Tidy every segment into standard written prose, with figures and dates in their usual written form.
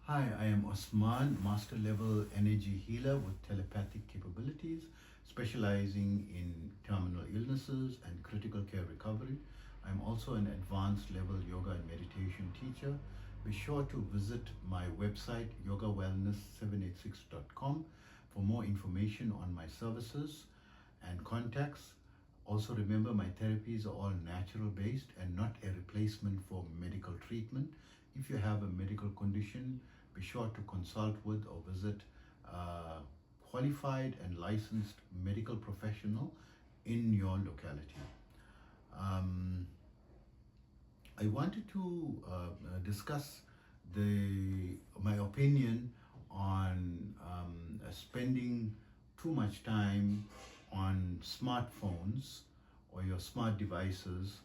Hi, I am Osman, Master Level Energy Healer with telepathic capabilities, specializing in terminal illnesses and critical care recovery. I'm also an advanced level yoga and meditation teacher. Be sure to visit my website yogawellness786.com for more information on my services and contacts. Also remember, my therapies are all natural based and not a replacement for medical treatment. If you have a medical condition, be sure to consult with or visit a qualified and licensed medical professional in your locality. Um, I wanted to discuss my opinion on spending too much time on smartphones or your smart devices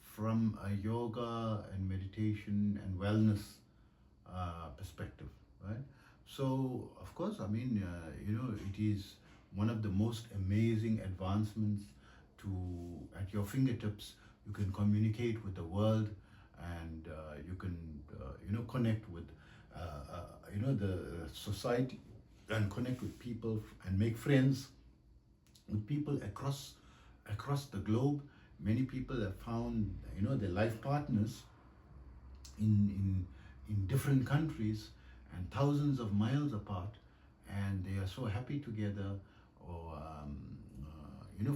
from a yoga and meditation and wellness perspective, right? So, of course, I mean, it is one of the most amazing advancements to at your fingertips. You can communicate with the world, and you can, connect with, the society, and connect with people and make friends with people across the globe. Many people have found, their life partners in in different countries and thousands of miles apart, and they are so happy together, or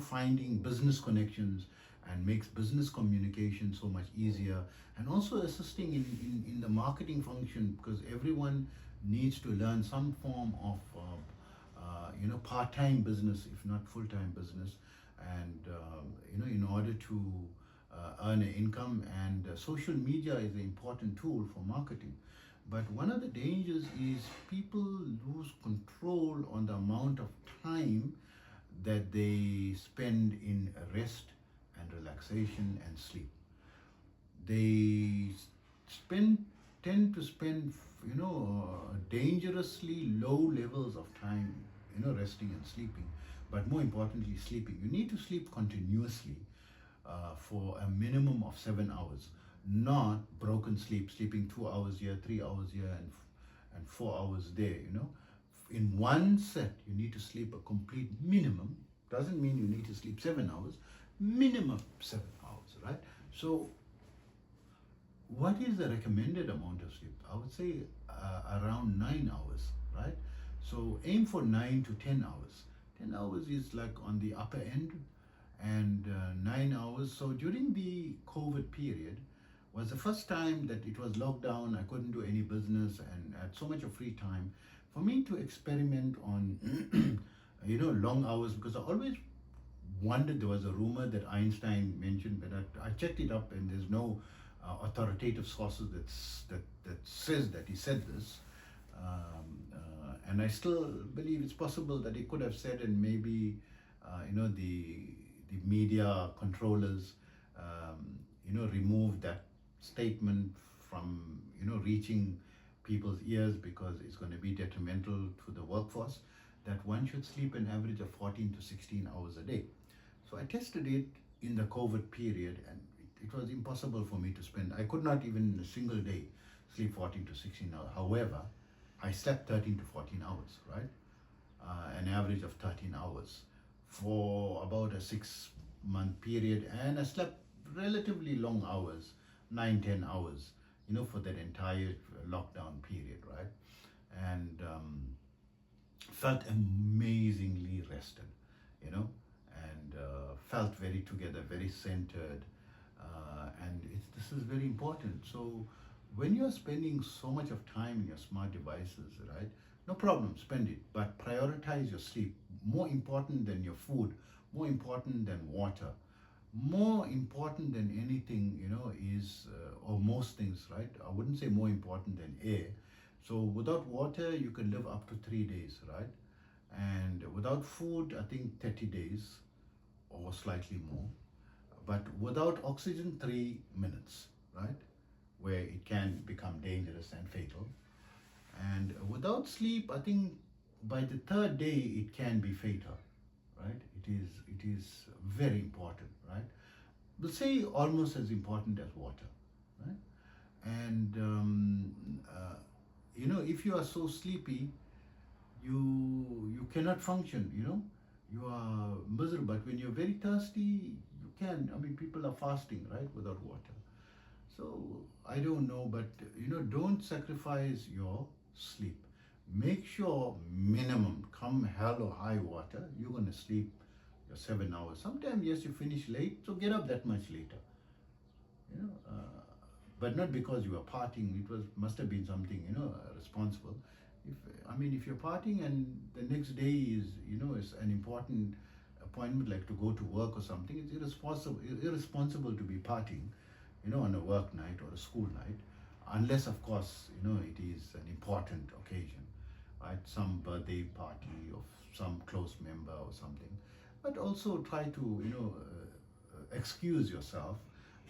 finding business connections and makes business communication so much easier, and also assisting in the marketing function, because everyone needs to learn some form of part-time business, if not full-time business, and in order to earn an income. And social media is an important tool for marketing. But one of the dangers is people lose control on the amount of time that they spend in rest and relaxation and sleep. They spend tend to spend dangerously low levels of time resting and sleeping, but more importantly sleeping. You need to sleep continuously for a minimum of 7 hours, not broken sleep, sleeping 2 hours here, 3 hours here, and 4 hours there. In one set, you need to sleep a complete minimum. Doesn't mean you need to sleep 7 hours, minimum 7 hours, right? So, what is the recommended amount of sleep? I would say around 9 hours, right? So, aim for 9 to 10 hours. 10 hours is like on the upper end, and 9 hours. So during the COVID period was the first time that it was locked down. I couldn't do any business and had so much of free time for me to experiment on long hours, because I always wondered. There was a rumor that Einstein mentioned, but I checked it up, and there's no authoritative sources that says that he said this. And I still believe it's possible that he could have said, and maybe the media controllers remove that statement from reaching people's ears, because it's going to be detrimental to the workforce, that one should sleep an average of 14 to 16 hours a day. So I tested it in the COVID period, and it was impossible for me to spend. I could not even a single day sleep 14 to 16 hours. However, I slept 13 to 14 hours, right? An average of 13 hours for about a 6 month period, and I slept relatively long hours, 9, 10 hours, for that entire lockdown period, right? And felt amazingly rested, you know, and felt very together, very centered, and this is very important. So when you're spending so much of time in your smart devices, right? No problem, spend it, but prioritize your sleep. More important than your food, more important than water, more important than anything, is, or most things, right? I wouldn't say more important than air. So without water, you can live up to 3 days, right? And without food, I think 30 days or slightly more. But without oxygen, 3 minutes, right? Where it can become dangerous and fatal. And without sleep, I think by the third day it can be fatal, right? It is very important, right? We'll say almost as important as water, right? And if you are so sleepy, you cannot function, you are miserable. But when you're very thirsty, you can. I mean, people are fasting, right, without water. So I don't know, but don't sacrifice your sleep. Make sure minimum, come hell or high water, you're going to sleep your 7 hours. Sometimes, yes, you finish late, so get up that much later. But not because you were partying. It must have been something responsible. If you're partying and the next day is an important appointment, like to go to work or something, it's irresponsible to be partying on a work night or a school night, unless of course it is an important occasion, right? Some birthday party of some close member or something. But also try to excuse yourself,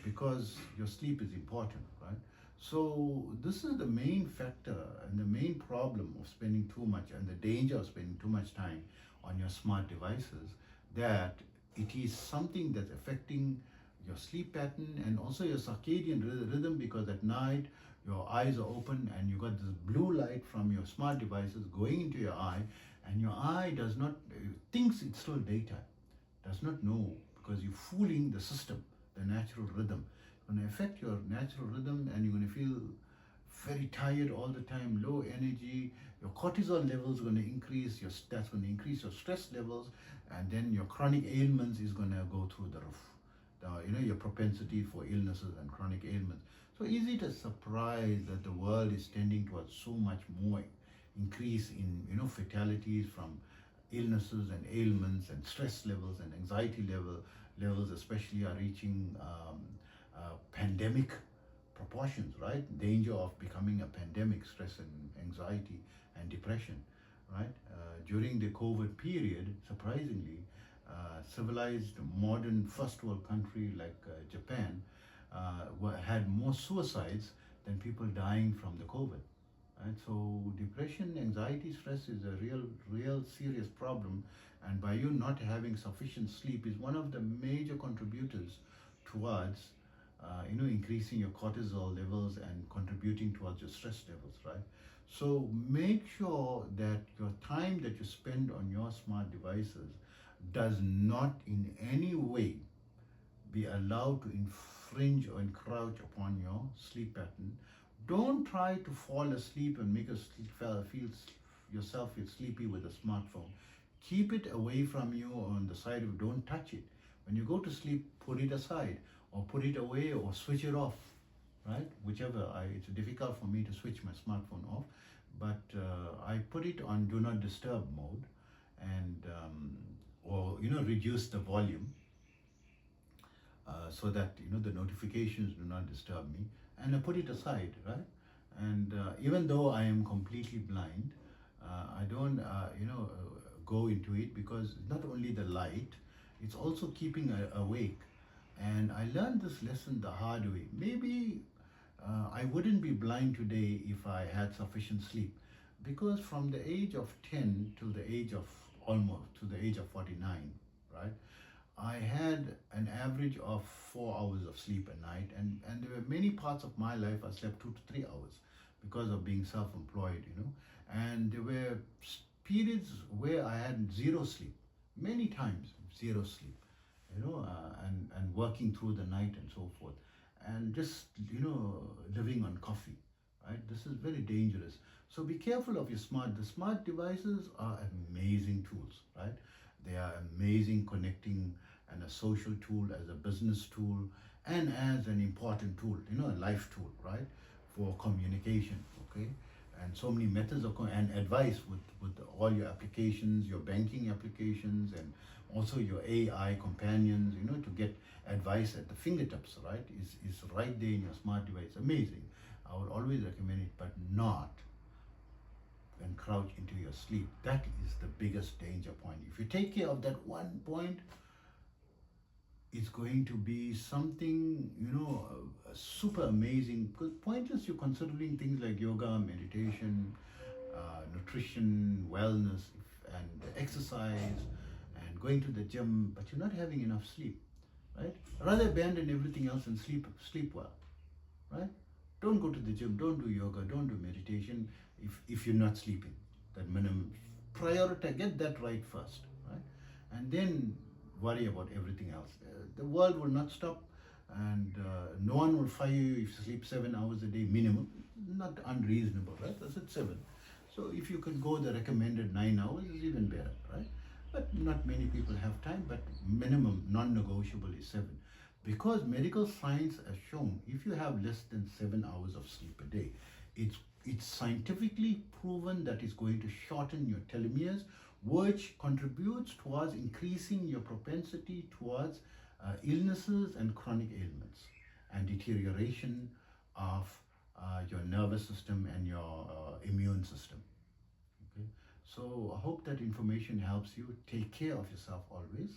because your sleep is important, right? So this is the main factor and the main problem of spending too much, and the danger of spending too much time on your smart devices, that it is something that's affecting your sleep pattern and also your circadian rhythm, because at night your eyes are open and you got this blue light from your smart devices going into your eye, and your eye does not thinks it's still daytime, does not know, because you're fooling the system, the natural rhythm. It's going to affect your natural rhythm, and you're going to feel very tired all the time, low energy. Your cortisol levels are going to increase. That's going to increase your stress levels, and then your chronic ailments is going to go through the roof. Your propensity for illnesses and chronic ailments. So easy to surprise that the world is tending towards so much more increase in fatalities from illnesses and ailments, and stress levels and anxiety levels especially are reaching pandemic proportions, right? Danger of becoming a pandemic, stress and anxiety and depression, right? During the COVID period, surprisingly, civilized modern first world country like Japan had more suicides than people dying from the COVID. Right? So depression, anxiety, stress is a real serious problem, and by you not having sufficient sleep is one of the major contributors towards increasing your cortisol levels and contributing towards your stress levels, right? So make sure that your time that you spend on your smart devices does not in any way be allowed to infringe or encroach upon your sleep pattern. Don't try to fall asleep and make yourself feel sleepy with a smartphone. Keep it away from you on the side of, don't touch it. When you go to sleep, put it aside or put it away or switch it off, right? Whichever. It's difficult for me to switch my smartphone off, but I put it on do not disturb mode, and or reduce the volume so that the notifications do not disturb me, and I put it aside, right? And even though I am completely blind, I don't go into it, because not only the light, it's also keeping awake. And I learned this lesson the hard way. Maybe I wouldn't be blind today if I had sufficient sleep, because from the age of 10 till the age of almost to the age of 49, right, I had an average of 4 hours of sleep a night, and there were many parts of my life I slept 2 to 3 hours because of being self-employed, and there were periods where I had zero sleep, many times zero sleep, and working through the night and so forth, and just living on coffee, right? This is very dangerous. So be careful of the smart devices are amazing tools, right? They are amazing connecting, and a social tool, as a business tool, and as an important tool, a life tool, right? For communication, okay? And so many methods of and advice with all your applications, your banking applications, and also your AI companions, to get advice at the fingertips, right? Is right there in your smart device. Amazing. I would always recommend it, but not encroach into your sleep. That is the biggest danger point. If you take care of that one point, it's going to be something, super amazing. Because pointless you're considering things like yoga, meditation, nutrition, wellness, and exercise, and going to the gym, but you're not having enough sleep, right? Rather abandon everything else and sleep well, right? Don't go to the gym, don't do yoga, don't do meditation. if you're not sleeping. That minimum, prioritize, get that right first, right? And then worry about everything else. The world will not stop, and no one will fire you if you sleep 7 hours a day minimum. Not unreasonable, right? I said 7. So if you can go the recommended 9 hours, is even better, right? But not many people have time, but minimum non-negotiable is 7. Because medical science has shown if you have less than 7 hours of sleep a day, it's scientifically proven that it's going to shorten your telomeres, which contributes towards increasing your propensity towards illnesses and chronic ailments and deterioration of your nervous system and your immune system. Okay, so I hope that information helps you. Take care of yourself always.